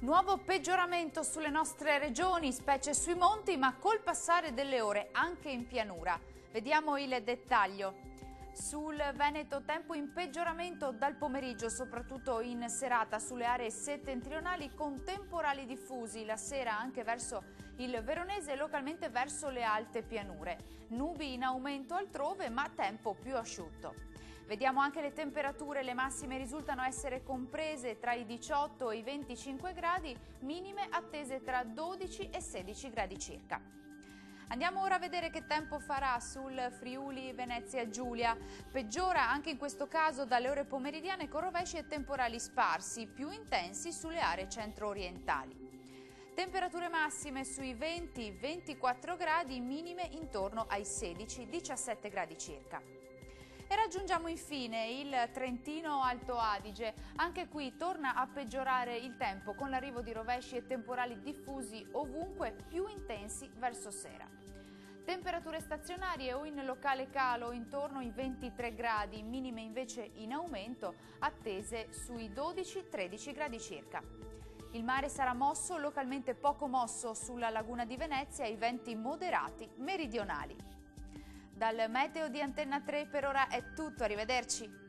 Nuovo peggioramento sulle nostre regioni, specie sui monti, ma col passare delle ore anche in pianura. Vediamo il dettaglio. Sul Veneto tempo in peggioramento dal pomeriggio, soprattutto in serata sulle aree settentrionali con temporali diffusi, la sera anche verso il Veronese e localmente verso le alte pianure. Nubi in aumento altrove, ma tempo più asciutto. Vediamo anche le temperature, le massime risultano essere comprese tra i 18 e i 25 gradi, minime attese tra 12 e 16 gradi circa. Andiamo ora a vedere che tempo farà sul Friuli Venezia Giulia. Peggiora anche in questo caso dalle ore pomeridiane con rovesci e temporali sparsi, più intensi sulle aree centro-orientali. Temperature massime sui 20-24 gradi, minime intorno ai 16-17 gradi circa. E raggiungiamo infine il Trentino Alto Adige. Anche qui torna a peggiorare il tempo con l'arrivo di rovesci e temporali diffusi ovunque, più intensi verso sera. Temperature stazionarie o in locale calo intorno ai 23 gradi, minime invece in aumento, attese sui 12-13 gradi circa. Il mare sarà mosso, localmente poco mosso sulla laguna di Venezia, e i venti moderati meridionali. Dal meteo di Antenna 3 per ora è tutto, arrivederci.